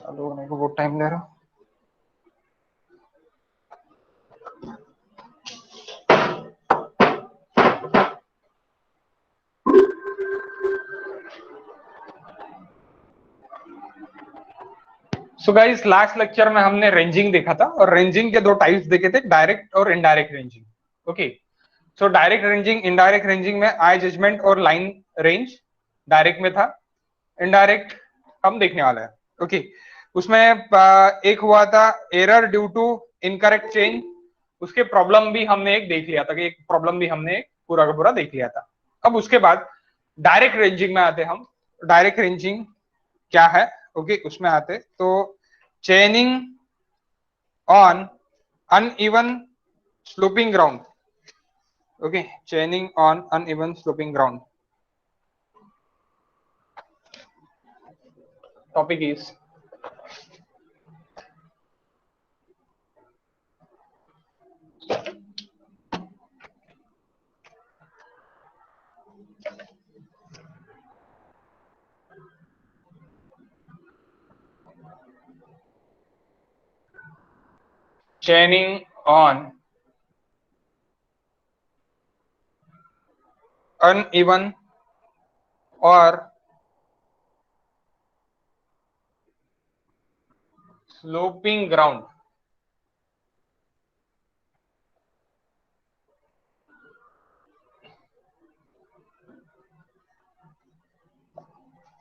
चालू होने को बहुत टाइम ले रहा। सो गाइस लास्ट लेक्चर में हमने रेंजिंग देखा था और रेंजिंग के दो टाइप्स देखे थे, डायरेक्ट और indirect ranging. Okay, so direct ranging, indirect ranging में आई जजमेंट और लाइन रेंज डायरेक्ट में था, इनडायरेक्ट हम देखने वाले हैं। ओके, उसमें एक हुआ था error due to incorrect change, उसके प्रॉब्लम भी हमने एक देख लिया था कि एक प्रॉब्लम भी हमने पूरा का पूरा देख लिया था। अब उसके बाद डायरेक्ट रेंजिंग में आते हम। डायरेक्ट रेंजिंग क्या है? ओके, उसमें आते तो चेनिंग on uneven sloping ground. Okay, चेनिंग on uneven sloping ground. Topic is chaining on uneven or sloping ground.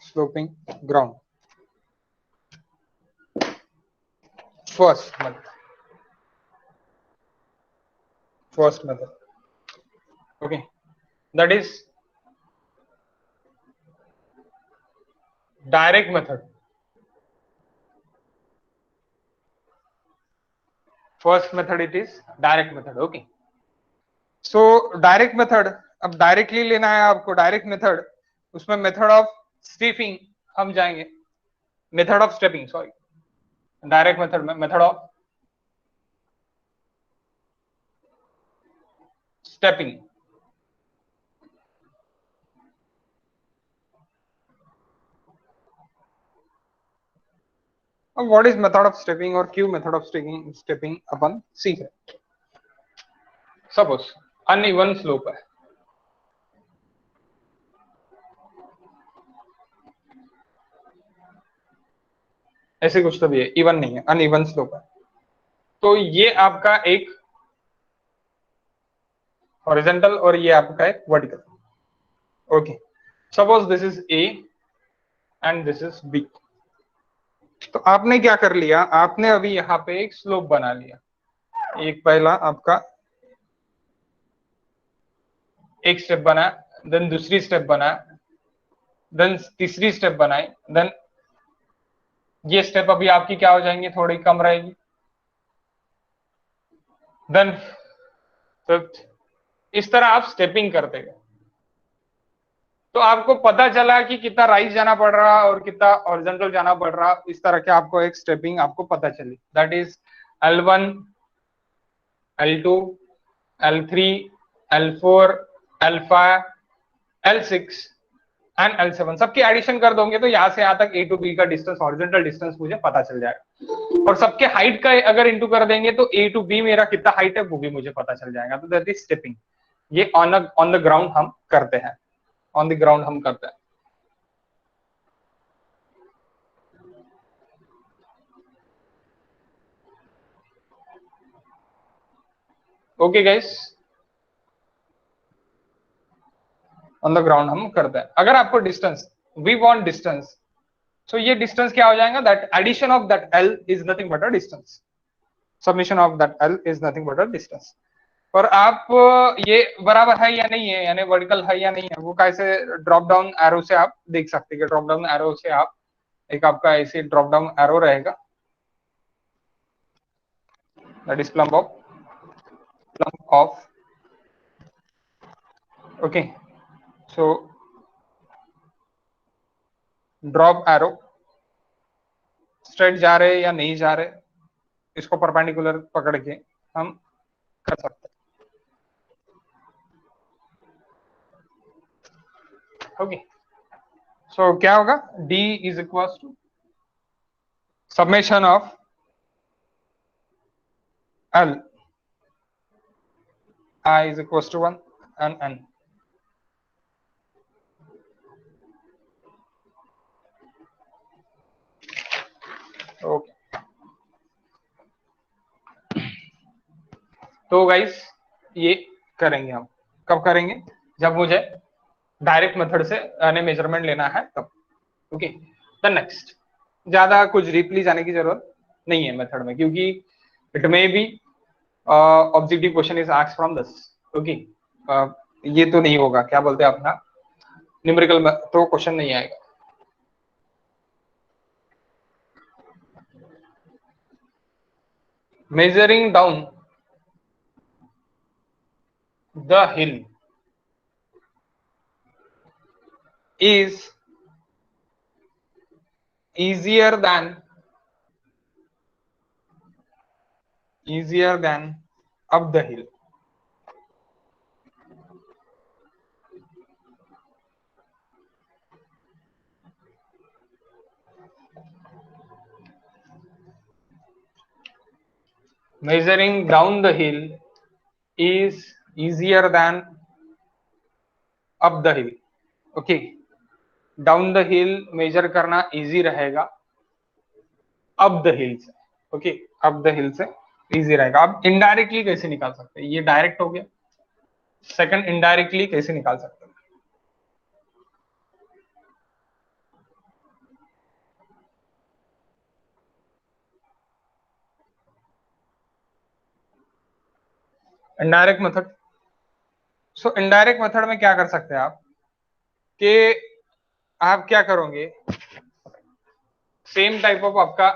Sloping ground. First method. Okay, that is direct method. First method it is direct method. Okay, so direct method, अब directly लेना है आपको direct method, उसमें method of stepping हम जाएंगे, method of stepping, sorry, direct method में method of stepping. अब what is method of stepping और क्यों मेथड ऑफ स्टेपिंग अपन सीख रहे। सपोज अनइवन स्लोप है, ऐसे कुछ तो भी है, इवन नहीं है, अनइवन स्लोप है, तो ये आपका एक हॉरिजॉन्टल और ये आपका एक vertical. Okay, suppose this is a and this is b. तो आपने क्या कर लिया, आपने अभी यहाँ पे एक स्लोप बना लिया, एक पहला आपका एक स्टेप बना, देन दूसरी स्टेप बना, देन तीसरी स्टेप बनाई, देन ये स्टेप अभी आपकी क्या हो जाएंगी, थोड़ी कम रहेगी, देन फिफ्थ, इस तरह आप स्टेपिंग करते गए। तो आपको पता चला कि कितना राइज जाना पड़ रहा और कितना हॉरिजॉन्टल जाना पड़ रहा, इस तरह के आपको एक स्टेपिंग आपको पता चली, that is L1, L2, L3, L4, L5, L6 and L7 सबके एडिशन कर दोगे तो यहां से यहां तक A to B का डिस्टेंस, हॉरिजॉन्टल डिस्टेंस मुझे पता चल जाएगा, और सबके हाइट का अगर इंटू कर देंगे तो A to B मेरा कितना हाइट है वो भी मुझे पता चल जाएगा। तो दैट इज स्टेपिंग, ये ऑन द ग्राउंड हम करते हैं, ऑन द ग्राउंड हम करते हैं। Okay guys, on the ground हम करते हैं। अगर आपको distance, we want distance, so ये डिस्टेंस क्या हो जाएगा, that addition of that L is nothing but a distance, submission of that L is nothing but a distance. और आप ये बराबर है या नहीं है, यानी वर्टिकल है या नहीं है, वो कैसे ड्रॉप डाउन एरो से आप देख सकते हैं। ड्रॉप डाउन एरो से आप एक आपका ऐसे ड्रॉप डाउन एरो रहेगा, that is plumb of. Okay, so drop arrow, straight जा रहे या नहीं जा रहे, इसको परपेंडिकुलर पकड़ के हम कर सकते हैं। ओके, सो क्या होगा, D is equal to summation of L I is equals to 1 and N. Okay, तो गाइस ये करेंगे हम, कब करेंगे? जब मुझे डायरेक्ट मेथड से यानी मेजरमेंट लेना है तब। ओके, द नेक्स्ट, ज्यादा कुछ डीपली जाने की जरूरत नहीं है मेथड में, क्योंकि it may be objective question is asked from this. Okay, ये तो नहीं होगा, क्या बोलते हैं अपना न्यूमेरिकल में तो क्वेश्चन नहीं आएगा। Measuring down the hill is easier than up the hill. Measuring down the hill is easier than up the hill. Okay, down the hill measure करना इजी रहेगा अप द हिल से। Okay, up the hill से easy रहेगा। अब indirectly कैसे निकाल सकते हैं? ये डायरेक्ट हो गया, सेकंड इनडायरेक्टली कैसे निकाल सकते हैं? Indirect method. सो इनडायरेक्ट मेथड में क्या कर सकते हैं आप कि आप क्या करोगे, सेम टाइप ऑफ आपका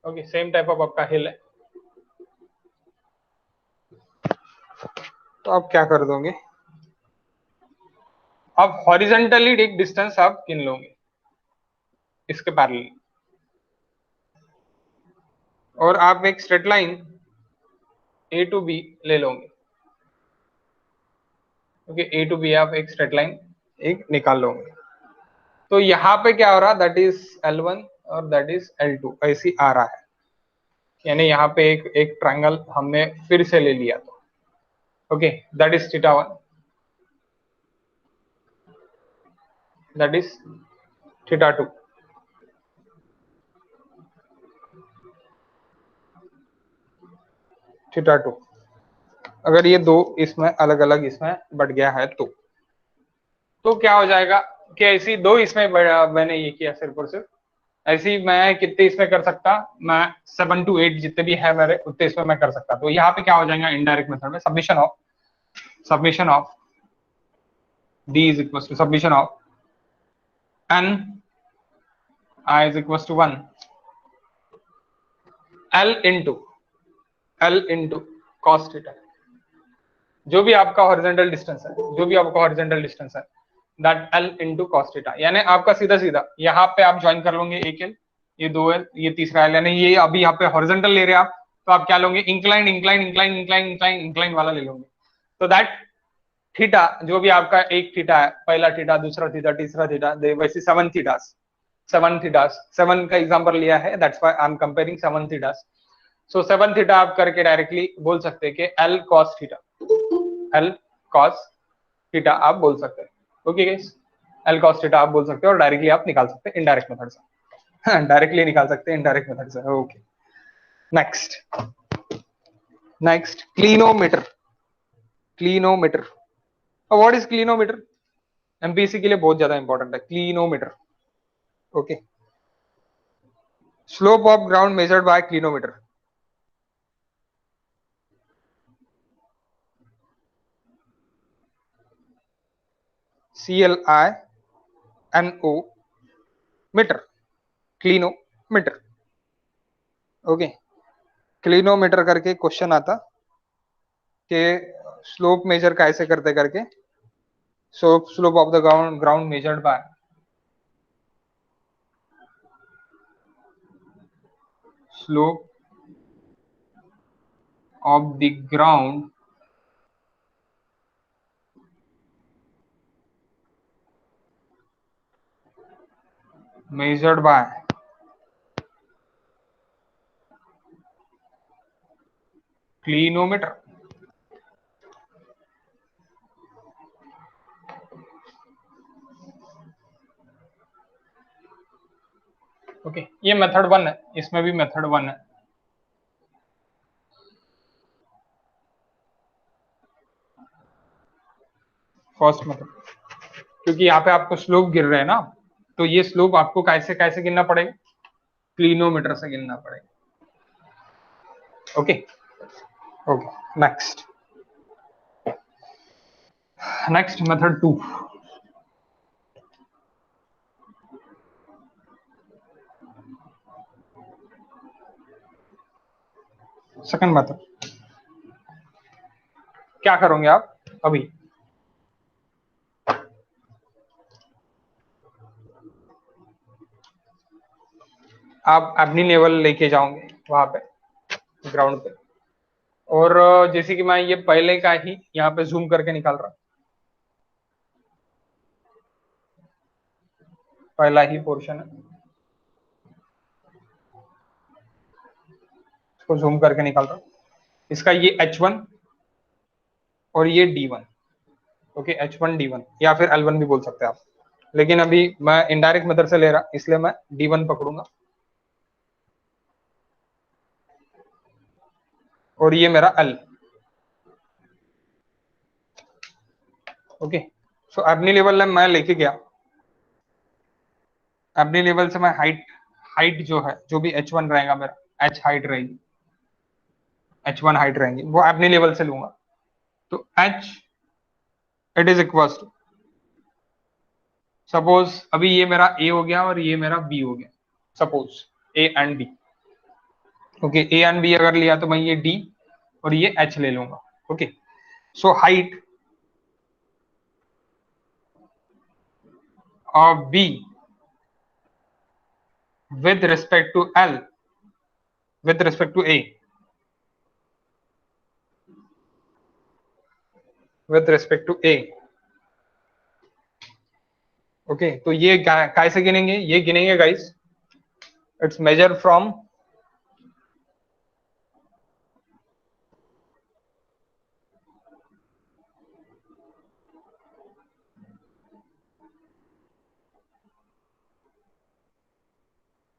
ओके, सेम टाइप ऑफ आपका हिल है, तो आप क्या कर दोगे, आप हॉरिजेंटली एक डिस्टेंस आप गिन लोगे इसके पैरेलल, और आप एक straight line a to b ले लोगे। ओके, ए टू बी आप एक स्ट्रेट लाइन एक निकाल लोगे। तो यहाँ पे क्या हो रहा, दैट इज L1 और दैट इज L2 ऐसी आ रहा है, यानी यहाँ पे एक ट्रायंगल हमने फिर से ले लिया। तो okay, that is θ1, that is θ2। θ2 अगर ये दो इसमें अलग अलग इसमें बढ़ गया है तो क्या हो जाएगा कि ऐसी दो इसमें मैंने ये किया सिर्फ और सिर्फ ऐसी, मैं कितने इसमें कर सकता, मैं 7 to 8 जितने भी है मेरे उतने इसमें मैं कर सकता। तो यहाँ पे क्या हो जाएगा इनडायरेक्ट मेथड में, submission of d is equals to summation of n I is equals to 1 L into cos theta, जो भी आपका हॉरिजॉन्टल डिस्टेंस है that L into cos theta, यानी आपका सीधा सीधा यहाँ पे आप ज्वाइन कर लोगे एक L, ये दो L, ये तीसरा L, यानी ये अभी यहाँ पे हॉरिजॉन्टल ले रहे हैं आप, तो आप क्या लोगे इंक्लाइन वाला ले लोगे। तो दैट थीटा जो भी आपका एक थीटा है, पहला थीटा, दूसरा थीटा, तीसरा थीटा, वैसे 7 का एग्जांपल लिया है, that's why I am comparing 7 thetas. So 7 theta आप करके डायरेक्टली बोल सकते हैं कि L cos थीटा आप बोल सकते हैं। Okay guys, L cos theta आप बोल सकते हो और डायरेक्टली आप निकाल सकते हैं इनडायरेक्ट मेथड से, डायरेक्टली निकाल सकते हैं इनडायरेक्ट मेथड से। Okay, next clinometer. What is clinometer? MPSC के लिए बहुत ज्यादा इंपॉर्टेंट है clinometer. Okay, slope of ground measured by clinometer. CLINO metre, clinometer. Okay, clinometer करके क्वेश्चन आता कि स्लोप मेजर कैसे करते करके, slope of the ground measured by slope of the ground measured by clinometer. Okay, ये method 1 है, इसमें भी मेथड 1 है। फर्स्ट मेथड, क्योंकि यहाँ पे आपको स्लोप गिर रहे हैं ना, तो ये स्लोप आपको कैसे कैसे गिनना पड़ेगा, क्लिनोमीटर से गिनना पड़ेगा। Okay okay, next method 2। Second method, क्या करोगे आप अभी, आप अपनी लेवल लेके जाओगे वहां पे ग्राउंड पे, और जैसे कि मैं ये पहले का ही यहाँ पे जूम करके निकाल रहा हूं, पहला ही पोर्शन है, इसको जूम करके निकाल रहा हूं। इसका ये H1 और ये D1। ओके, H1 D1 या फिर L1 भी बोल सकते हैं आप, लेकिन अभी मैं इनडायरेक्ट मेथड से ले रहा, इसलिए मैं D1 पकड़ूंगा, और ये मेरा L। ओके, सो अपनी लेवल मैं लेके गया, अपनी लेवल से मैं हाइट जो है, जो भी H1 रहेगा मेरा, H हाइट रहेगी, H1 हाइट रहेगी, वो अपनी लेवल से लूंगा। तो H it is equal to, suppose अभी ये मेरा A हो गया और ये मेरा B हो गया, suppose A and B। Okay, A and B अगर लिया तो मैं ये D और ये H ले लूंगा। Okay, so height of B with respect to L with respect to A with respect to A। Okay, तो ये कैसे गिनेंगे, ये गिनेंगे guys, it's measure from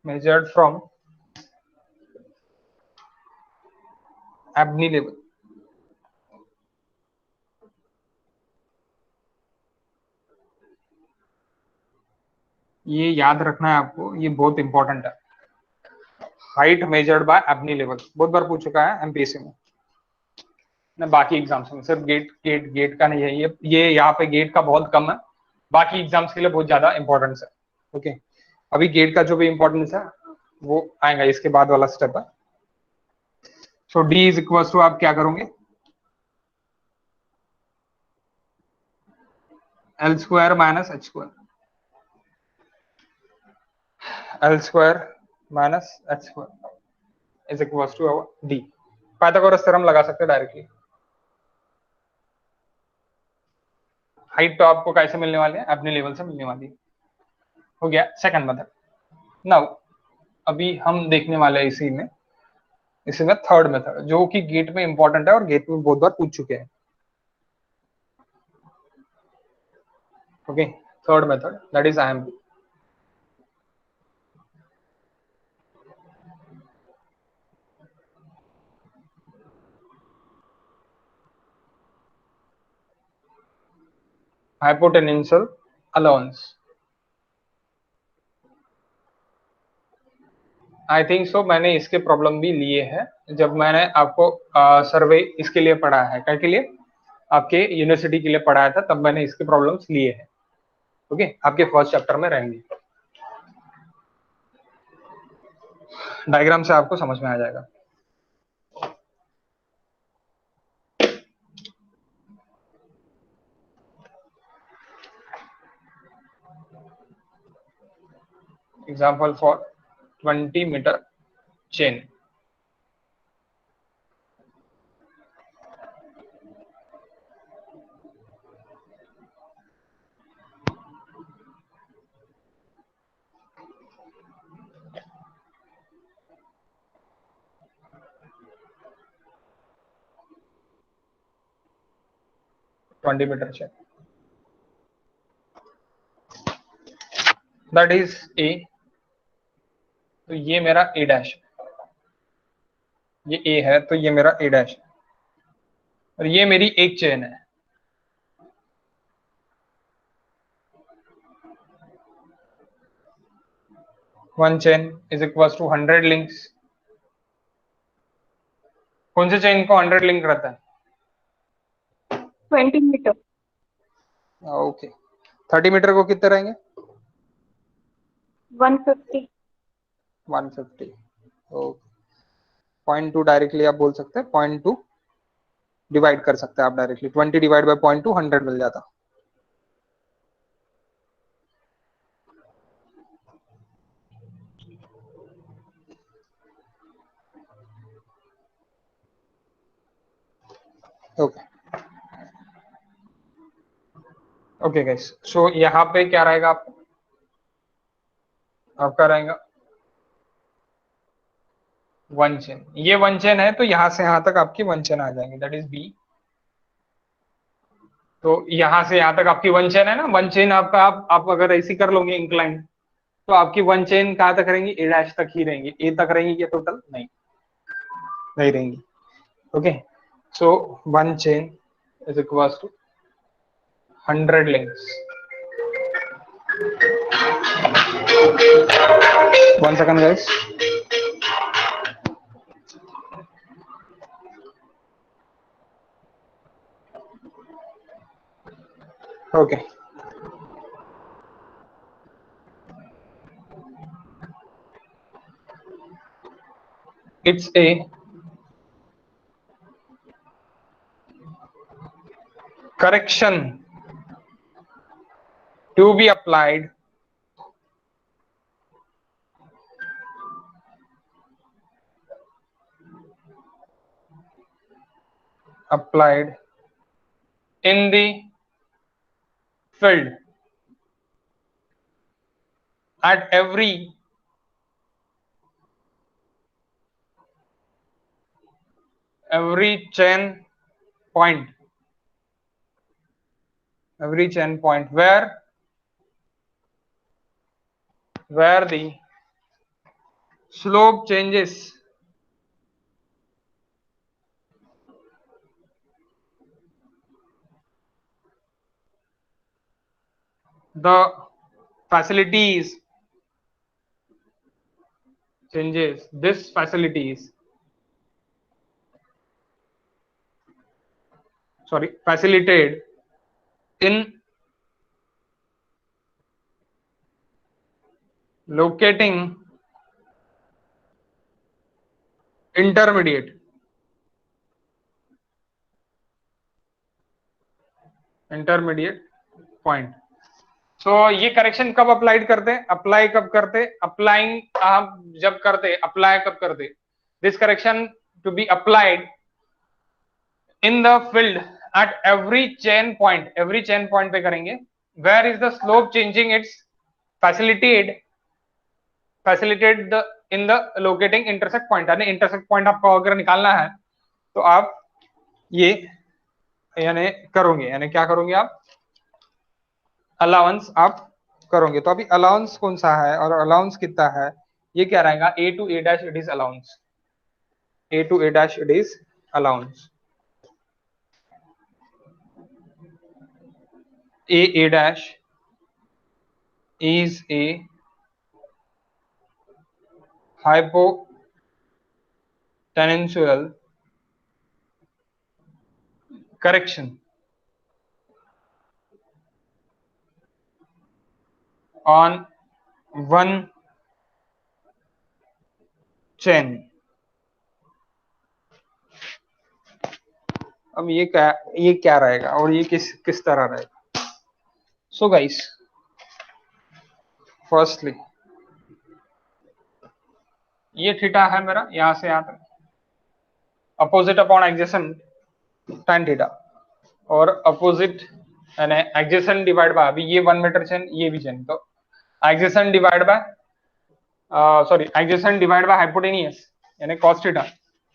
measured from Abney level। ये याद रखना है आपको, ये बहुत इंपॉर्टेंट है। Height measured by ebony level बहुत बार पूछ चुका है एमपीएससी में ना, बाकी एग्जाम्स में, सिर्फ गेट का नहीं है ये यहाँ पे गेट का बहुत कम है, बाकी एग्जाम्स के लिए बहुत ज्यादा इंपॉर्टेंस है। ओके, अभी गेट का जो भी इंपॉर्टेंस है वो आएगा, इसके बाद वाला स्टेप है। So d is equal to, आप क्या करोगे, l square minus h square, l square minus h square is equal to d. Pythagoras theorem लगा सकते हैं डायरेक्टली। हाइट तो आपको कैसे मिलने वाली है, अपने लेवल से मिलने वाली है। हो गया सेकंड मेथड। नाउ अभी हम देखने वाले हैं इसी में थर्ड मेथड, जो कि गेट में इंपॉर्टेंट है और गेट में बहुत बार पूछ चुके हैं। Okay, third method that is IMP। Hypotenusal allowance. I think so, मैंने इसके प्रॉब्लम भी लिए हैं, जब मैंने आपको सर्वे इसके लिए पढ़ा है, क्या के लिए, आपके यूनिवर्सिटी के लिए पढ़ाया था, तब मैंने इसके प्रॉब्लम्स लिए हैं। ओके, आपके फर्स्ट चैप्टर में रहेंगे, डायग्राम से आपको समझ में आ जाएगा। Example for 20 metre chain. 20 metre chain, that is a. तो ये मेरा ए डैश, ये ए है तो ये मेरा ए डैश है, और ये मेरी एक चेन है। One chain is equal to 100 links. कौन से चेन को 100 लिंक रहता है? 20 मीटर। ओके, 30 मीटर को कितने रहेंगे? 150। 150। ओके, 0.2 डायरेक्टली आप बोल सकते हैं, 0.2 डिवाइड कर सकते हैं आप डायरेक्टली। 20 डिवाइड बाय 0.2 100 मिल जाता। ओके ओके गाइस, सो यहाँ पे क्या रहेगा आपका रहेगा वन चेन। ये वन चेन है तो यहाँ से यहाँ तक आपकी वन चेन आ जाएंगे, दैट इज बी। तो यहाँ से यहाँ तक आपकी वन चेन है ना, वन चेन आपका आप अगर ऐसी कर लोगे इंक्लाइन, तो आपकी वन चेन कहाँ तक रहेंगी? ए डैश तक ही रहेंगी। ए तक रहेंगी क्या टोटल? नहीं रहेंगी। Okay, so one chain is equal to 100 links. 1 second guys. Okay, it's a correction to be applied in the field at every chain point, where the slope changes the facilities changes this facilities facilitated in locating intermediate point। सो ये correction कब applied करते हैं? Apply कब करते? Applying आप जब करते, apply कब करते? This correction to be applied in the field at every chain point पे करेंगे। Where is the slope changing its facilitated in the locating intersect point. यानी इंटरसेक्ट पॉइंट आपको अगर निकालना है तो आप ये यानी करोगे, यानी क्या करोगे आप? अलाउंस आप करोगे। तो अभी अलाउंस कौन सा है और अलाउंस कितना है, ये क्या रहेगा? A to A dash it is allowance, A to A dash it is allowance. A dash is a hypotensional correction on one chain। अब ये क्या रहेगा और ये किस तरह रहेगा? सो गाइस, फर्स्टली ये थीटा है मेरा, यहां से यहां तक opposite upon adjacent tan theta, और अपोजिट यानी एडजेसेंट डिवाइड बाय, अभी ये 1 मीटर चेन, ये भी चेन, तो adjacent divide by sorry, adjacent divided by hypotenuse यानी cos theta.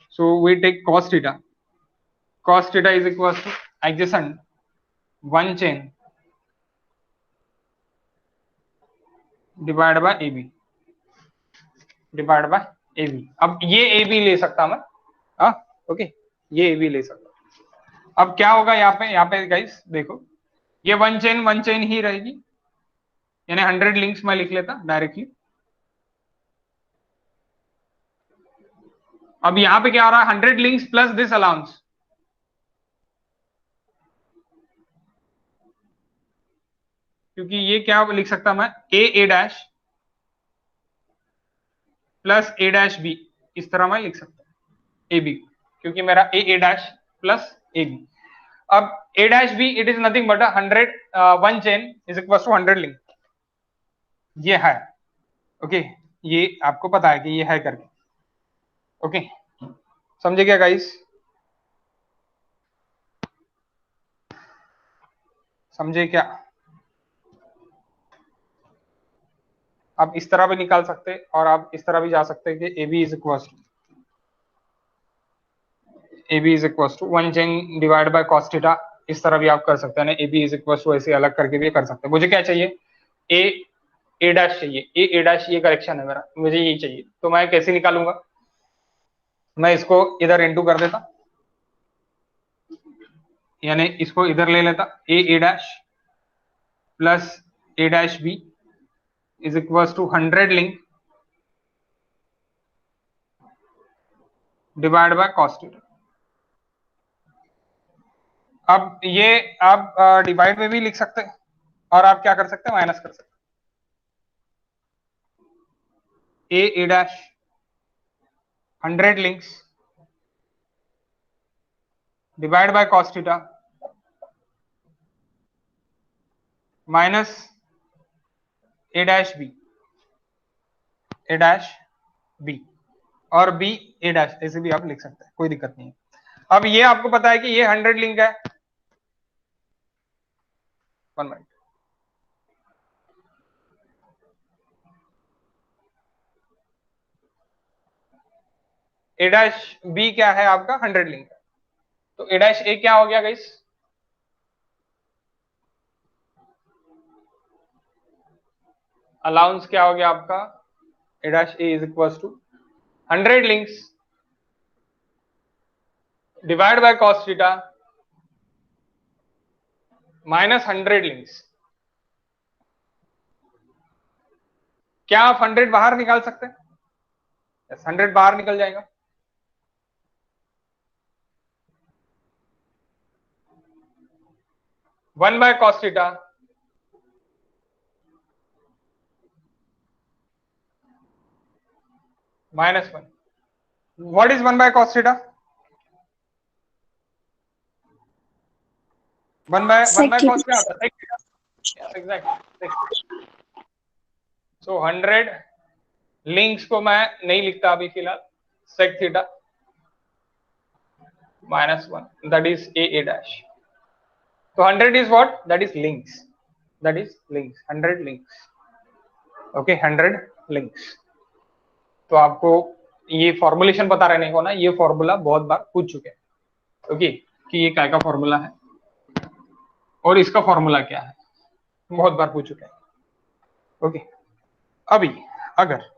So we take cos theta. Cos theta is equals to adjacent one chain divided by AB divided by AB. अब ये AB ले सकता मैं, हाँ okay, ये AB ले सकता. अब क्या होगा यहाँ पे गाइस देखो, ये वन चेन ही रहेगी, यानी 100 लिंक्स मैं लिख लेता डायरेक्टली. अब यहाँ पे क्या हो रहा है, 100 लिंक्स प्लस दिस अलाउंस, क्योंकि ये क्या लिख सकता मैं, ए dash plus A dash B, इस तरह मैं लिख सकता हूं ए बी, क्योंकि मेरा A dash plus A B. अब A dash B it is nothing but 100 one chain is equal to 100 link. ये है ओके, ये आपको पता है कि ये है करके. ओके समझे क्या गाइस, समझे क्या? आप इस तरह भी निकाल सकते और आप इस तरह भी जा सकते हैं कि a b is equal to one chain divide by cos theta, इस तरह भी आप कर सकते हैं ना. A b is equal to ऐसे अलग करके भी कर सकते हैं. मुझे क्या चाहिए, ए डैश चाहिए, ए डैश ये करेक्शन है मेरा, मुझे यही चाहिए. तो मैं कैसे निकालूंगा, मैं इसको इधर इंटू कर देता, यानी इसको इधर ले लेता, A dash plus A dash B is equal to 100 link divide by cos theta. अब ये आप डिवाइड में भी लिख सकते हैं और आप क्या कर सकते हैं, माइनस कर सकते हैं. A dash 100 links divide by cos theta minus A dash B और बी ए डैश, ऐसे भी आप लिख सकते हैं, कोई दिक्कत नहीं है. अब ये आपको पता है कि ये 100 लिंक है. 1 मिनट, ए डैश बी क्या है आपका 100 लिंक है, तो ए डैश ए क्या हो गया गाइस, अलाउंस क्या हो गया आपका, A dash A is equal to 100 links divide by cos theta minus 100 links. क्या आप 100 बाहर निकाल सकते हैं? yes, 100 बाहर निकल जाएगा. One by cos theta minus 1. What is 1 bye cos theta? 1 by cos क्या होता है, एग्जैक्टली. सो 100 लिंक्स को मैं नहीं लिखता अभी फिलहाल, sec theta minus 1 that is a dash. तो 100 is what, that is links, 100 links. Okay 100 links. तो आपको ये फॉर्मुलेशन पता रहने को ना, ये फॉर्मूला बहुत बार पूछ चुके हैं. ओके कि ये क्या का फॉर्मूला है और इसका फॉर्मूला क्या है, बहुत बार पूछ चुके हैं. ओके अभी अगर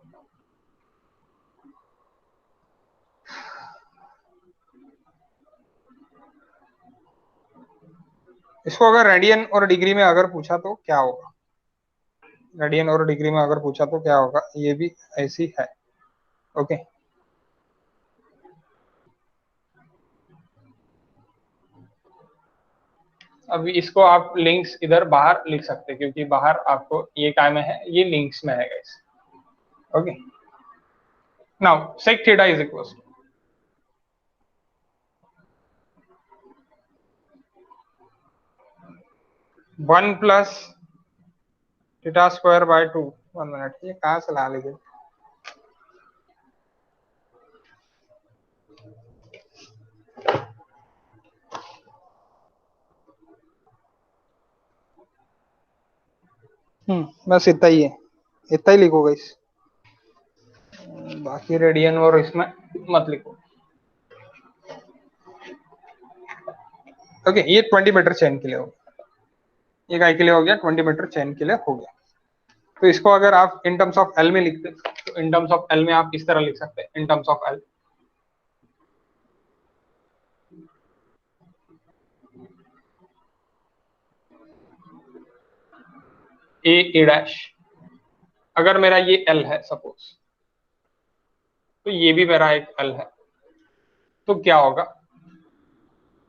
इसको अगर रेडियन और डिग्री में अगर पूछा तो क्या होगा, रेडियन और डिग्री में अगर पूछा तो क्या होगा, ये भी ऐसी है. ओके अभी इसको आप लिंक्स इधर बाहर लिख सकते हैं, क्योंकि बाहर आपको ये काय में है, ये लिंक्स में है guys. Okay now sec theta is equals to 1 plus theta square by 2. 1 minute, ये कहाँ से ला लीजिए, बस इतना ही है, इतना ही लिखो गाइस. बाकी रेडियन और इसमें मत लिखो। ओके, ये 20 मीटर चेन के लिए हो गया, ये काय के लिए हो गया, 20 मीटर चेन के लिए हो गया। तो इसको अगर आप इन टर्म्स ऑफ एल में लिखते तो इन टर्म्स ऑफ एल में आप इस तरह लिख सकते हैं, इन terms of L A dash, अगर मेरा ये एल है सपोज, तो ये भी मेरा एक एल है, तो क्या होगा,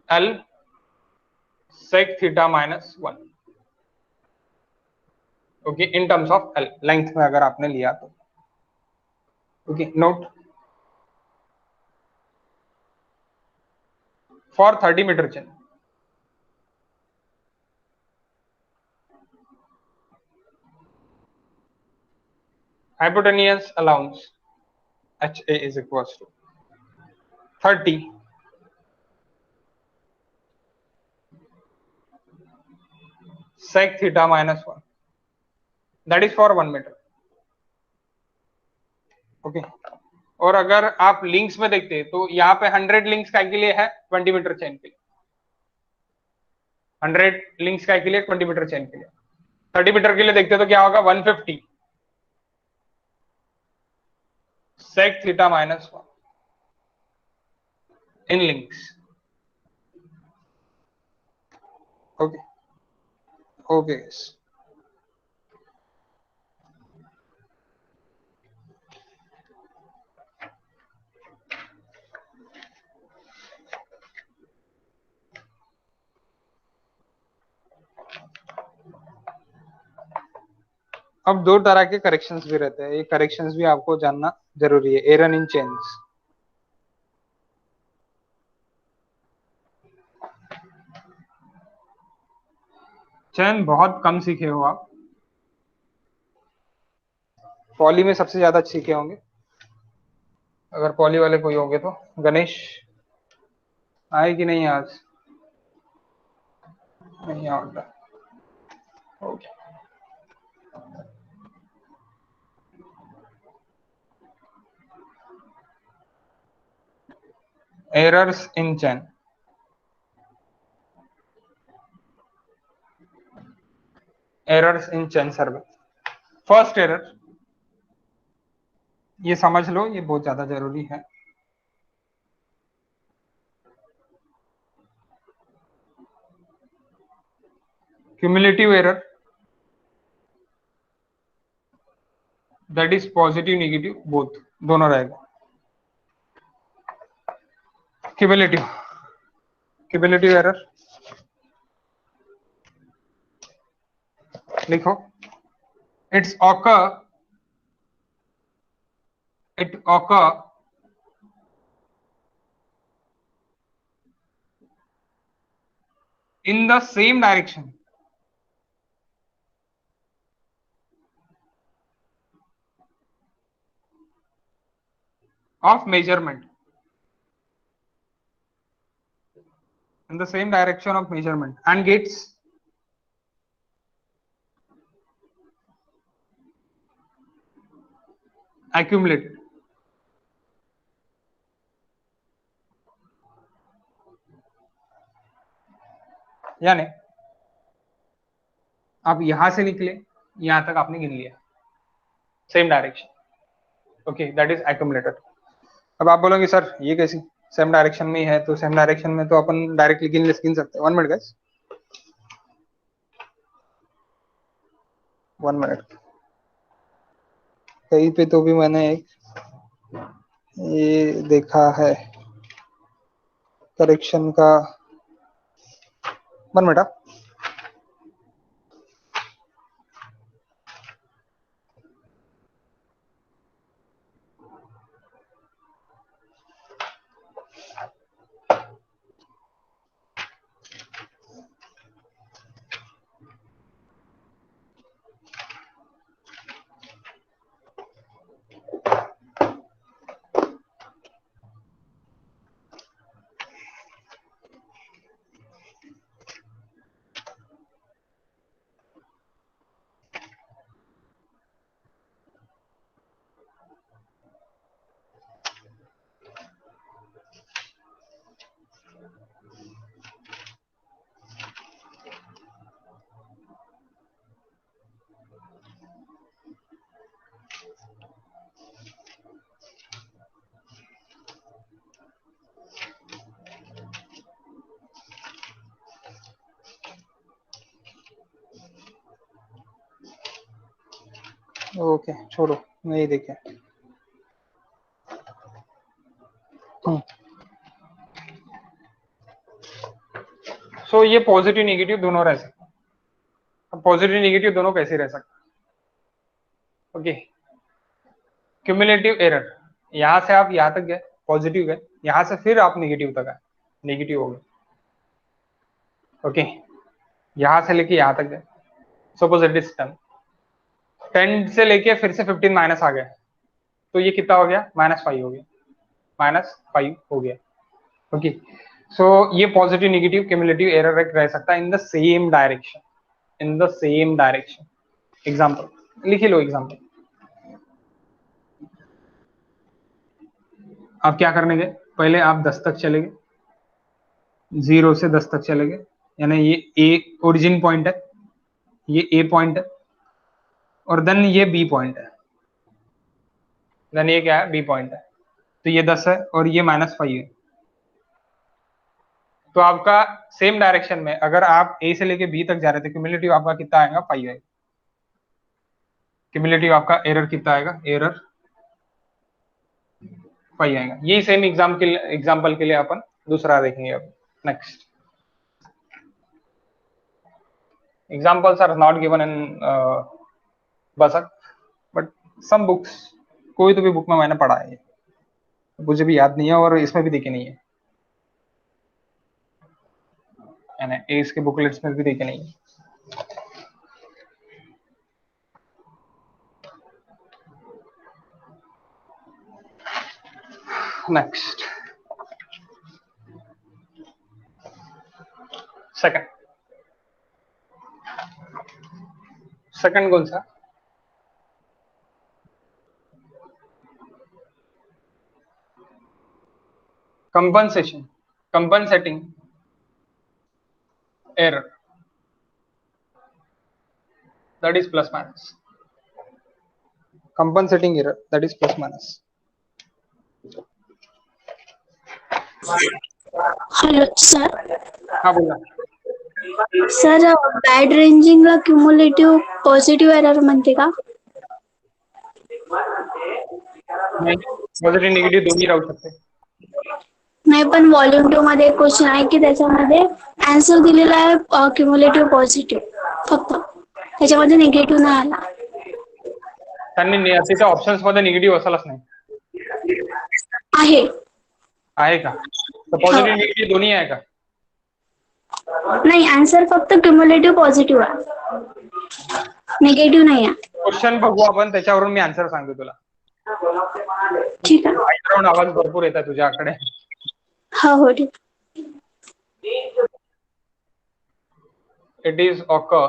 l sec theta minus 1। Okay, in terms of l length में अगर आपने लिया तो। Okay, note for 30 metre chain, hypotenuse allowance HA is equals to 30 sec theta minus 1, that is for 1 meter। Okay, और अगर आप लिंक्स में देखते हैं तो यहाँ पे 100 लिंक्स का के लिए है 20 मीटर चेन के लिए, 100 लिंक्स का के लिए 20 मीटर चेन के लिए। 30 मीटर के लिए देखते हैं तो क्या होगा, 150 sec theta minus 1 in links। Okay okay, अब दो तरह के करेक्शंस भी रहते हैं, ये करेक्शंस भी आपको जानना जरूरी है। एरर इन चेन्स, चैन बहुत कम सीखे हो आप, पॉली में सबसे ज्यादा सीखे होंगे, अगर पॉली वाले कोई होंगे तो। गणेश आए कि नहीं आज, नहीं आता। Okay, errors in chain, errors in chain survey. First error, ये समझ लो, ये बहुत ज्यादा जरूरी है। Cumulative error, that is positive negative both, दोनों रहेगा। क्यूमुलेटिव, क्यूमुलेटिव एरर लिखो, it's occur, it occur in the same direction of measurement, in the same direction of measurement and gets accumulated। यानी आप यहां से निकले, यहां तक आपने गिन लिया, same direction, okay, that is accumulated। अब आप बोलोगे सर ये कैसी, सेम डायरेक्शन में ही है, तो सेम डायरेक्शन में तो अपन डायरेक्टली गिन सकते हैं। 1 मिनट गाइस, 1 मिनट, कहीं पे तो भी मैंने एक ये देखा है करेक्शन का। 1 मिनट, ओके छोड़ो, नहीं देखे। सो ये पॉजिटिव नेगेटिव दोनों रह सकते हैं। पॉजिटिव नेगेटिव दोनों कैसे रह सकते हैं? ओके, क्यूमुलेटिव एरर, यहां से आप यहां तक गए पॉजिटिव गए, यहां से फिर आप नेगेटिव तक आए, नेगेटिव हो गए। ओके, यहां से लेके यहां तक गए, सपोज इट इज 10, 10 से लेके फिर से 15 माइनस आ गया, तो ये कितना हो गया? -5 हो गया, -5 हो गया। ओके, सो ये पॉजिटिव नेगेटिव क्यूमुलेटिव एरर रह सकता है in the same direction, in the same direction. Example लिख लो, एग्जांपल। आप क्या करने गए? पहले आप 10 तक चले गए, 0 से 10 तक चले गए, यानी ये ए ओरिजिन पॉइंट है, ये ए पॉइंट है, और देन ये बी पॉइंट है, देन ये क्या है? बी पॉइंट है। तो ये 10 है और ये -5 है। तो आपका सेम डायरेक्शन में अगर आप ए से लेके बी तक जा रहे थे, क्यूमुलेटिव आपका कितना आएगा? 5 आएगा। क्यूमुलेटिव आपका एरर कितना आएगा? एरर 5 आएगा। यही सेम एग्जाम्पल के लिए अपन दूसरा देखेंगे अब। Next, examples are not given in बसक, बट सम बुक्स, कोई तो भी बुक में मैंने पढ़ा है, मुझे भी याद नहीं है और इसमें भी देखे नहीं है, इसके बुकलेट्स में भी देखे नहीं है। नेक्स्ट, सेकंड कौन सा? Compensating error, that is plus minus. Compensating error, that is plus minus. Hello sir. हाँ बोला सर, बॅड रेंजिंगला क्युमुलेटिव्ह पॉझिटिव्ह एरर म्हणते का? नहीं, पॉझिटिव्ह निगेटिव्ह दोन्ही राहू शकते. नाही, पण व्हॉल्यूम 2 मध्ये एक क्वेश्चन आहे की त्याच्यामध्ये आन्सर दिलेला आहे क्युमुलेटिव्ह पॉझिटिव्ह, फक्त त्याच्यामध्ये निगेटिव्ह नाही आला. त्यांनी तिथे ऑप्शन्स मध्ये निगेटिव्ह असालच नाही. आहे. आहे का? तर पॉझिटिव्ह निगेटिव्ह दोन्ही आहे का? नाही, आन्सर फक्त क्युमुलेटिव्ह पॉझिटिव्ह आहे, निगेटिव्ह नाही आहे. क्वेश्चन बघू आपण, त्याच्यावरून मी आन्सर सांगतो तुला. ठीक आहे. बॅकग्राऊंड आवाज भरपूर येत आहे तुझ्याकडे. हो ठीक. It is occur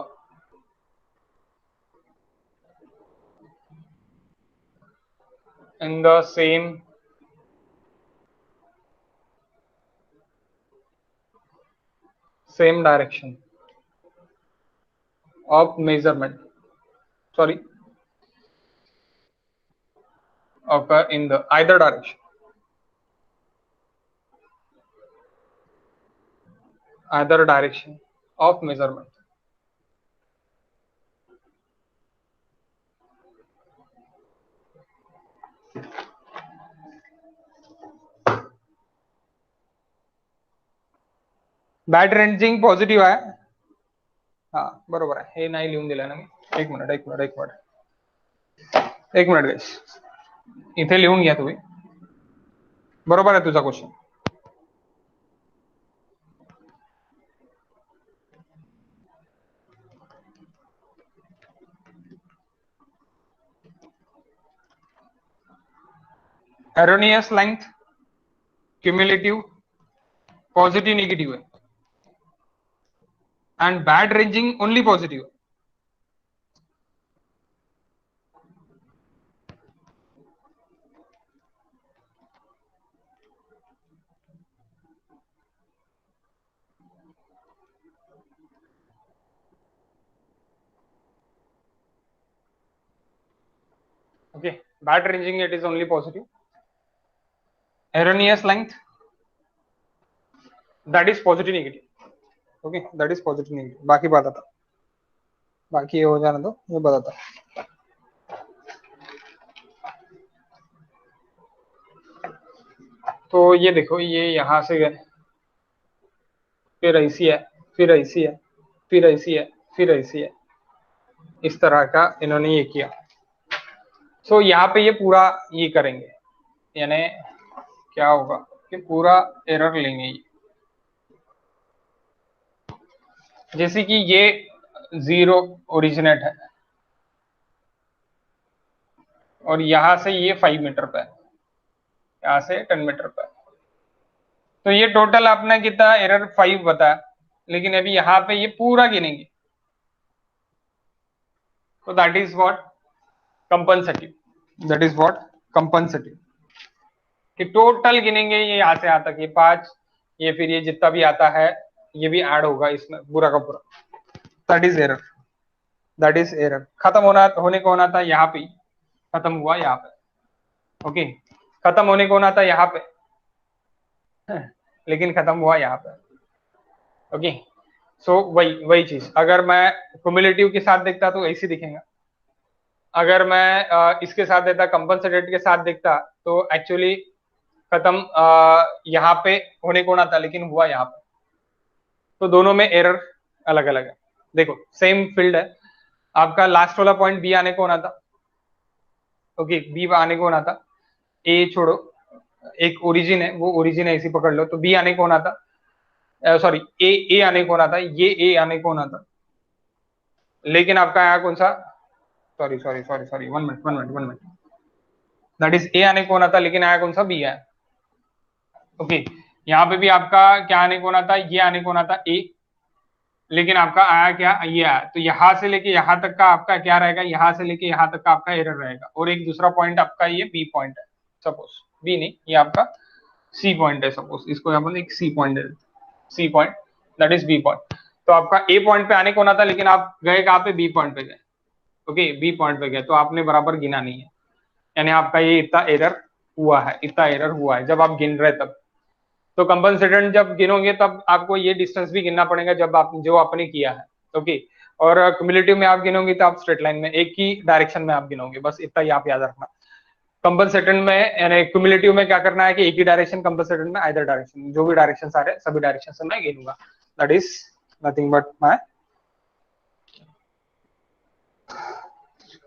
in the same direction of measurement. Sorry, occur in the either direction. Either direction of measurement. Bad ranging positive आहे. हा बरोबर आहे, हे नाही लिहून दिलं ना मी. एक मिनिट गाइस, इथे लिहून घ्या तुम्ही. बरोबर आहे तुझा question. Erroneous length cumulative positive negative आहे, and bad ranging only positive. Okay, bad ranging it is only positive. Erroneous length, that is positive negative. Okay, that is positive negative. बाकी बताता, बाकी ये हो जाने दो, ये बताता. तो ये देखो, ये यहां से गए, फिर ऐसी है, फिर ऐसी है, फिर ऐसी है, फिर ऐसी है, इस तरह का इन्होंने ये किया। सो यहाँ पे ये पूरा ये करेंगे, यानी क्या होगा कि पूरा एरर लेंगे ये, जैसे कि ये 0 ओरिजिनेट है और यहां से ये 5 मीटर पे है, यहां से 10 मीटर पे है। तो ये टोटल आपने कितना एरर 5 बताया, लेकिन अभी यहाँ पे ये पूरा गिनेंगे, तो that is what compensative, that is what compensative, कि टोटल गिनेंगे ये यहाँ से यहाँ तक, ये 5, ये फिर ये जितना भी आता है ये भी ऐड होगा इसमें पूरा का पूरा। That is error, that is error. खत्म होने को होना था यहाँ पे, खत्म हुआ यहाँ पे। ओके, खत्म होने को होना था यहाँ पे, लेकिन खत्म हुआ यहाँ पे। ओके, सो वही वही चीज अगर मैं क्युमुलेटिव के साथ देखता तो ऐसे दिखेगा, अगर मैं इसके साथ देता, कंपनसेटेड के साथ देखता, तो एक्चुअली खत्म यहाँ पे होने को ना था, लेकिन हुआ यहाँ पे। तो दोनों में एरर अलग अलग है। देखो सेम फील्ड है, आपका लास्ट वाला पॉइंट बी आने को होना था। ओके, बी आने को होना था, ए छोड़ो, एक ओरिजिन है, वो ओरिजिन ऐसी पकड़ लो, तो बी आने को होना था, सॉरी ए आने को होना था, ये ए आने को होना था, लेकिन आपका आया कौन सा, sorry sorry sorry sorry, 1 minute, that is ए आने को होना था, लेकिन आया कौन सा, बी आया। ओके, यहाँ पे भी आपका क्या आने को होना था, ये आने को होना था ए, लेकिन आपका आया क्या, ये आया। तो यहाँ से लेके यहाँ तक का आपका क्या रहेगा, यहाँ से लेके यहाँ तक का आपका एरर रहेगा। और एक दूसरा पॉइंट आपका ये बी पॉइंट है, सपोज बी नहीं, ये आपका सी पॉइंट है, सपोज इसको यहाँ पर एक सी पॉइंट है, C point that is B point. तो आपका ए पॉइंट पे आने को होना था, लेकिन आप गए कहाँ पे, बी पॉइंट पे गए। ओके, बी पॉइंट पे गए, तो आपने बराबर गिना नहीं है, यानी आपका ये इतना एरर हुआ है, इतना एरर हुआ है जब आप गिन रहे तब। तो कंपनसेटेंट जब गिनोगे तब आपको ये डिस्टेंस भी गिनना पड़ेगा जब आप जो आपने किया है। ओके, और क्युमुलेटिव में आप गिनोगे तो आप स्ट्रेट लाइन में एक ही डायरेक्शन में आप गिनोगे, बस इतना ही आप याद रखना। कंपनसेटेंट में यानी क्युमुलेटिव में क्या करना है कि एक ही डायरेक्शन, कंपनसेटेंट में आइदर डायरेक्शन, जो भी डायरेक्शन आ रहे सभी डायरेक्शन से मैं गिनूंगा। That is nothing but my,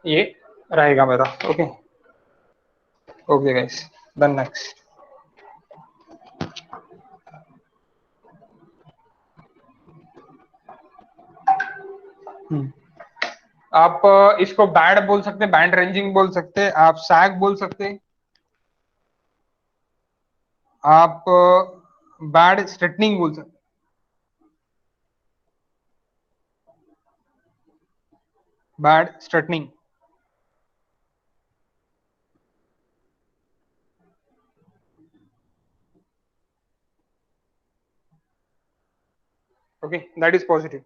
ये रहेगा मेरा। Okay okay guys, then next. आप इसको बैंड बोल सकते हैं, बैंड रेंजिंग बोल सकते हैं, आप सैग बोल सकते हैं, आप बैंड स्ट्रेटनिंग बोल सकते हैं, band straightening. Okay, that is positive.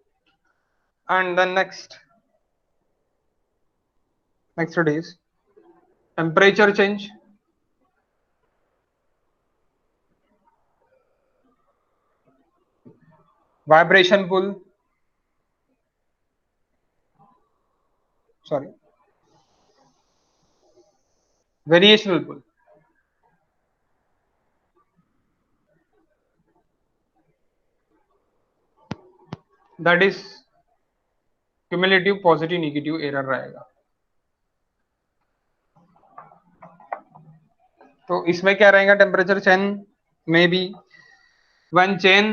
And then next it is temperature change, vibration pull, sorry, variational pull, that is cumulative positive negative error रहेगा। तो इसमें क्या रहेगा, टेम्परेचर चेन में भी when chain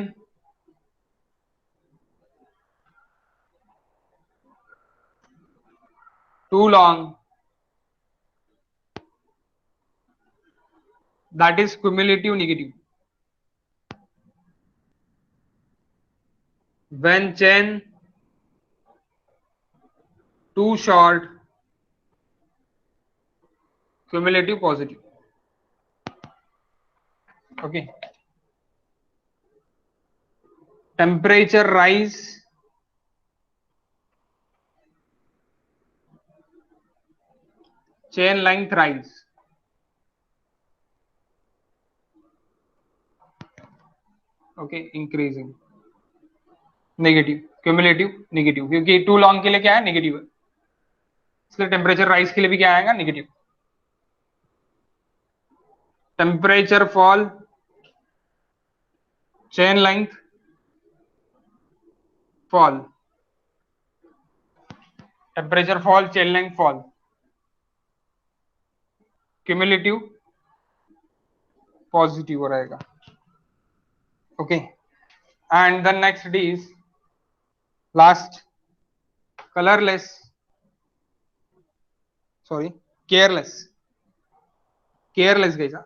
too long, that is cumulative negative, when chain too short, cumulative positive। Okay, temperature rise, chain length rise। Okay, increasing, negative, cumulative negative, क्योंकि to long के लिए क्या है, नेगेटिव है, इसलिए टेम्परेचर राइज के लिए भी क्या आएगा, negative. Temperature fall, chain length fall, temperature fall, chain length fall, cumulative positive रहेगा। Okay, and the next D is last, colourless, sorry careless, careless कैसा,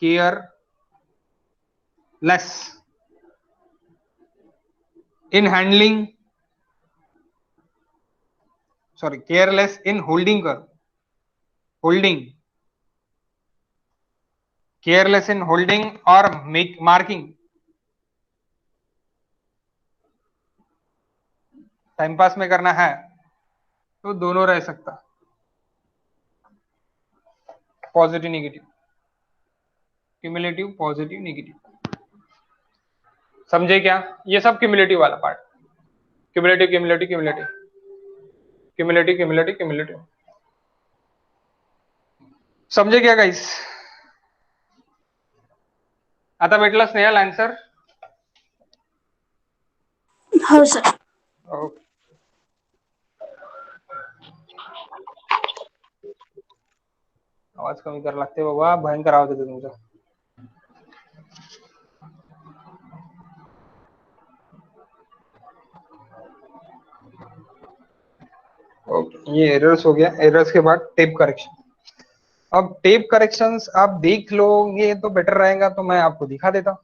careless in handling, sorry careless in holding कर, holding, careless in holding और marking, time pass में करना है तो दोनों रह सकता, positive negative, cumulative positive negative. समझे क्या? ये सब क्यूमुलेटिव वाला part, cumulative cumulative cumulative cumulative cumulative cumulative. समझे क्या गाइस? आता भेटला स्नेहल आंसर? हो सर. ओके, आवाज कमी करायला लागते बाबा, भयंकर आवाज येतो तुमचा. ओके, ये एरर्स हो गया. एरर्स के बाद टेप करेक्शन. अब टेप करेक्शंस आप देख लोगे तो बेटर रहेगा, तो मैं आपको दिखा देता हूं,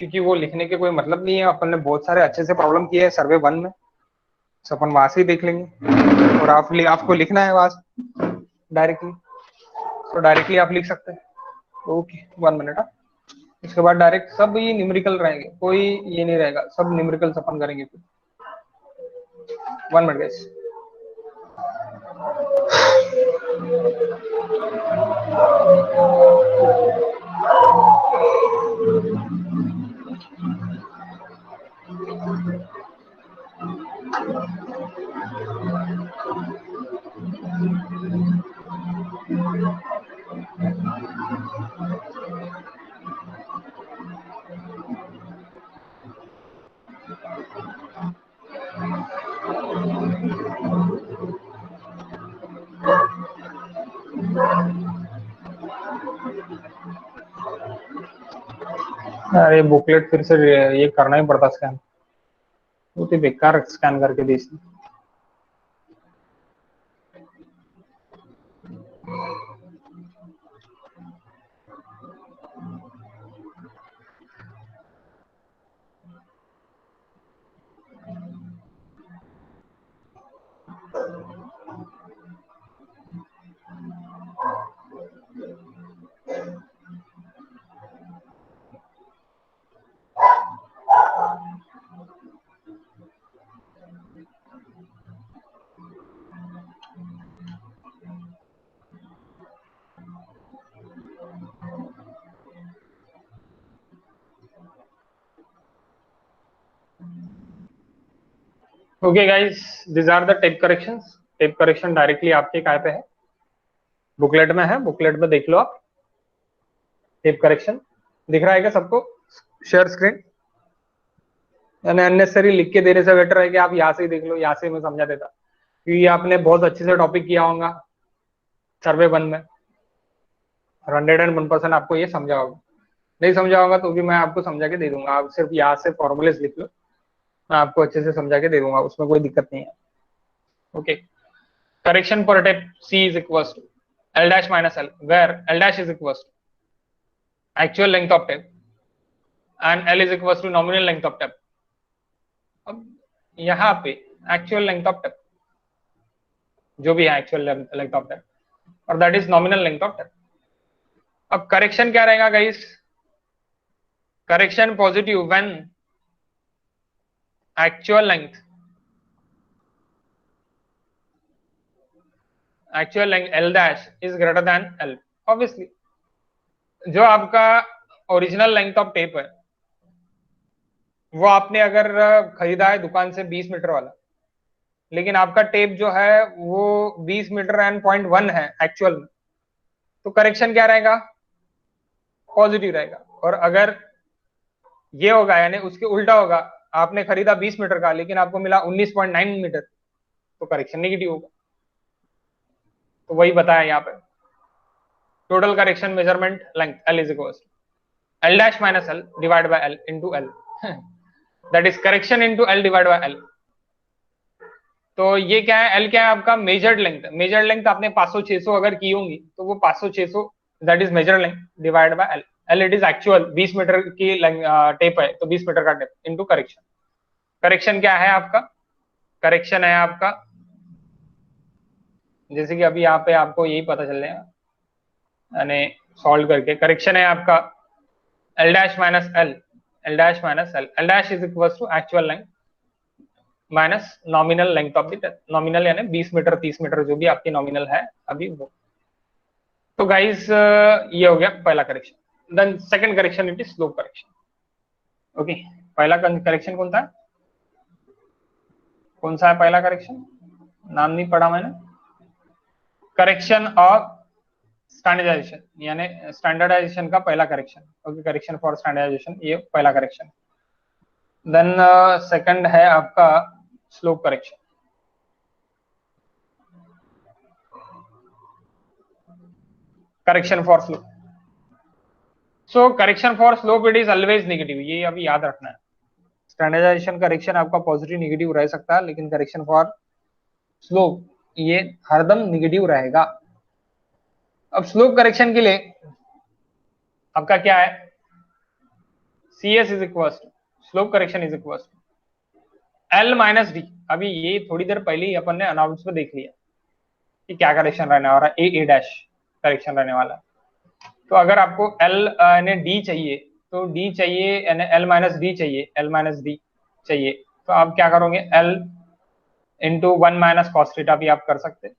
क्योंकि वो लिखने के कोई मतलब नहीं है. अपन ने बहुत सारे अच्छे से प्रॉब्लम किए हैं सर्वे 1 में, तो अपन वहां से ही देख लेंगे. और आपको लिखना है वहां डायरेक्टली, तो डायरेक्टली आप लिख सकते हैं. Okay, 1 minute. इसके बाद डायरेक्ट सब ये न्यूमेरिकल रहेंगे, कोई ये नहीं रहेगा, सब न्यूमेरिकल अपन करेंगे. 1 मिनट गाइस. अरे बुकलेट फिर से ये करना ही पड़ता स्कैन, वो तो बेकार स्कैन करके दी. Okay guys, this are the tape corrections. Tape correction directly आपके काय पे है, बुकलेट में है, बुकलेट में देख लो आप. टेप करेक्शन दिख रहा है क्या सबको? Share screen. यानी अननेसेसरी लिख के देने से बेटर है कि आप यहाँ से ही देख लो, यहाँ से मैं समझा देता, क्योंकि आपने बहुत अच्छे से टॉपिक किया होगा सर्वे 1 में, 101% आपको ये समझा होगा. नहीं समझा होगा तो भी मैं आपको समझा के दे दूंगा, आप सिर्फ यहाँ से फॉर्मूलेस लिख लो, मैं आपको अच्छे से समझा के दे दूंगा, उसमें कोई दिक्कत नहीं है. Okay, correction per tape C is equals to L dash minus L, where L dash is equals to actual length of tape and L is equals to nominal length of tape. अब यहाँ पे actual length of tape जो भी है actual length of tape और that is nominal length of tape. अब correction क्या रहेगा guys? Correction positive when actual length L dash is greater than L. Obviously जो आपका ओरिजिनल लेंथ ऑफ टेप है वो आपने अगर खरीदा है दुकान से 20 मीटर वाला, लेकिन आपका टेप जो है वो 20 मीटर एंड 0.1 है एक्चुअल में, तो करेक्शन क्या रहेगा? पॉजिटिव रहेगा. और अगर ये होगा, यानी उसके उल्टा होगा, आपने खरीदा 20 मीटर का लेकिन आपको मिला 19.9 मीटर, तो करेक्शन नेगेटिव होगा। तो वही बताया यहाँ पे, total correction measurement length L is equal L dash minus L divide by L into L, that is correction into L divide by L। तो ये क्या है, L क्या है आपका मेजर्ड लेंथ। मेजर्ड लेंथ आपने 500-600 अगर की होंगी तो वो 500-600 that is measured length divide by L। L it is actual 20 metre की टेप है, तो 20 मीटर का टेप इंटू करेक्शन। करेक्शन क्या है आपका, करेक्शन है आपका, जैसे कि अभी यहाँ पे आपको यही पता चल जाएगा यानी सॉल्व करके, करेक्शन है आपका L dash minus L, L dash minus L, L dash is equal to actual length minus nominal length of the, nominal यानी 20 मीटर 30 मीटर जो भी आपकी नॉमिनल है अभी वो। तो गाइस ये हो गया पहला correction. Then second correction it is slope correction. Okay, पहला करेक्शन कौन था, कौन सा है पहला करेक्शन, नाम नहीं पढ़ा मैंने, करेक्शन ऑफ स्टैंडर्डाइजेशन, यानी स्टैंडर्डाइजेशन का पहला correction. Okay, correction for standardisation, ये पहला करेक्शन। देन सेकंड है आपका slope correction. Correction for slope, so correction for slope it is always negative, ये अभी याद रखना है। स्टैंडर्डाइजेशन करेक्शन आपका पॉजिटिव नेगेटिव रह सकता है, लेकिन करेक्शन फॉर स्लोप ये हरदम नेगेटिव रहेगा। अब स्लोप करेक्शन के लिए आपका क्या है, CS is equal to slope correction is equal to L minus d. अभी ये थोड़ी देर पहले ही अपन ने अनाउंस में देख लिया कि क्या करेक्शन रहने वाला है, A डैश करेक्शन रहने वाला है। तो अगर आपको L ने D चाहिए, तो D चाहिए यानी L माइनस डी चाहिए, L माइनस डी चाहिए, तो आप क्या करोगे, L into 1 minus cos theta भी आप कर सकते,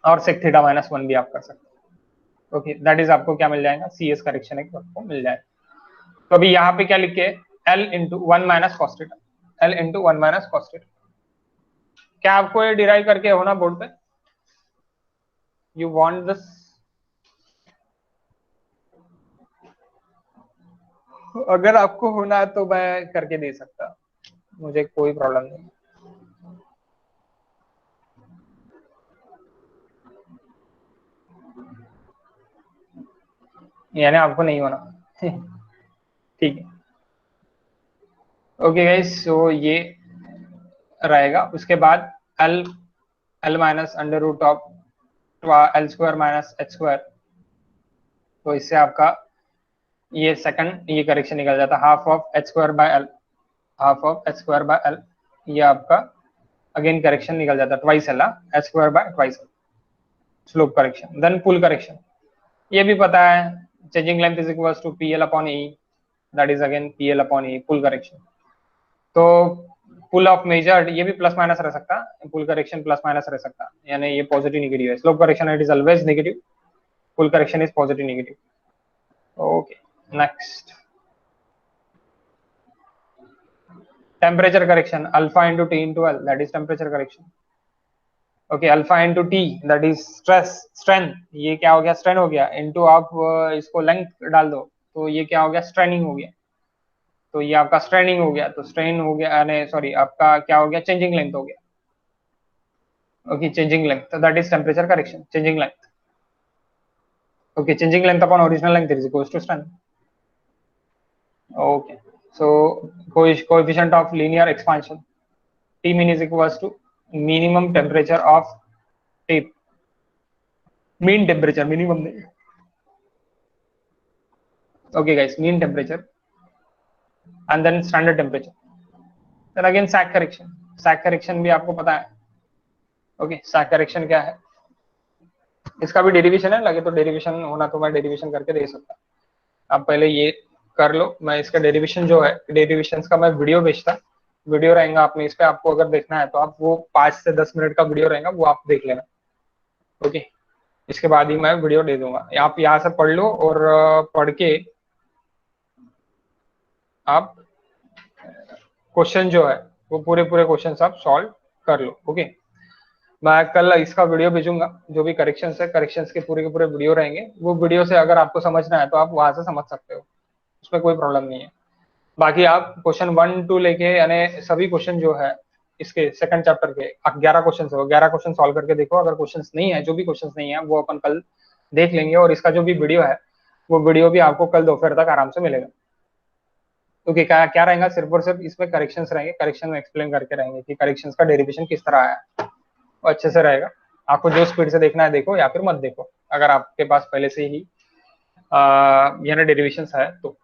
और सेक थीटा माइनस 1 भी आप कर सकते। ओके, दैट इज आपको क्या मिल जाएगा, CS करेक्शन एक आपको मिल जाएगा। तो अभी यहाँ पे क्या लिखे, L into 1 minus cos theta, L into 1 minus cos theta. क्या आपको ये डिराइव करके होना बोर्ड पे, यू वांट दिस, अगर आपको होना है तो मैं करके दे सकता, मुझे कोई प्रॉब्लम नहीं। यानी आपको नहीं होना, ठीक है। ओके गाइस, सो ये रहेगा। उसके बाद L minus under root of L square minus H square, तो इससे आपका ये सेकंड ये करेक्शन निकल जाता है, half off H square by L, half off H square by L, ये आपका अगेन करेक्शन निकल जाता है, twice L, H square by twice L, slope correction. Then pull correction, ये भी पता है, changing length is equal to PL upon E, that is again PL upon E, pull correction. तो पुल ऑफ मेजर्ड ये भी plus minus रह सकता है, पुल करेक्शन प्लस माइनस रह सकता है, यानी ये पॉजिटिव नेगेटिव है। Slope correction it is always negative, pull correction is positive negative. Okay, next temperature correction, alpha into T into L, that is temperature correction. Okay, alpha into T that is stress strength, ये क्या हो गया, strain हो गया, into आप इसको length डाल दो तो ये क्या हो गया, स्ट्रेनिंग हो गया, तो ये आपका स्ट्रेनिंग हो गया, तो स्ट्रेन हो गया, यानी सॉरी आपका क्या हो गया, चेंजिंग लेंथ हो गया। ओके, चेंजिंग लेंथ, तो that is temperature correction, changing length. Okay, changing length upon original length is equals to strength. Okay, so coefficient of linear expansion, T mean is equals to minimum temperature of tape, mean temperature, minimum नहीं। Okay guys, mean temperature and then standard temperature, then again sag correction, sag correction भी आपको पता है। Okay, sag correction क्या है, इसका भी derivation है, लगे तो डेरिवेशन होना तो मैं डेरिवेशन करके दे सकता, आप पहले ये कर लो, मैं इसका डेरिवेशन जो है, डेरिवेशंस का मैं वीडियो भेजता, वीडियो रहेगा आपने इस पे, आपको अगर देखना है तो आप वो 5 से 10 मिनट का वीडियो रहेगा, वो आप देख लेना। ओके, इसके बाद ही मैं वीडियो दे दूंगा, आप यहाँ से पढ़ लो और पढ़ के आप क्वेश्चन जो है वो पूरे क्वेश्चन आप सॉल्व कर लो। ओके, मैं कल इसका वीडियो भेजूंगा, जो भी करेक्शंस है, करेक्शंस के पूरे वीडियो रहेंगे, वो वीडियो से अगर आपको समझना है तो आप वहां से समझ सकते हो, उसमें कोई प्रॉब्लम नहीं है। बाकी आप क्वेश्चन 1 2 लेके यानी सभी क्वेश्चन जो है इसके सेकंड चैप्टर के 11 क्वेश्चन हो, 11 क्वेश्चन सॉल्व करके देखो। अगर क्वेश्चंस नहीं है, जो भी क्वेश्चंस नहीं है वो अपन कल देख लेंगे, और इसका जो भी वीडियो है वो वीडियो भी आपको कल दोपहर तक आराम से मिलेगा। क्योंकि क्या क्या रहेगा, सिर्फ और सिर्फ इसमें करेक्शंस रहेंगे, करेक्शन में एक्सप्लेन करके रहेंगे कि करेक्शंस का डेरिवेशन किस तरह आया है, वो अच्छे से रहेगा। आपको जो स्पीड से देखना है देखो, या फिर मत देखो, अगर आपके पास पहले से ही यानी डेरिवेशंस है तो।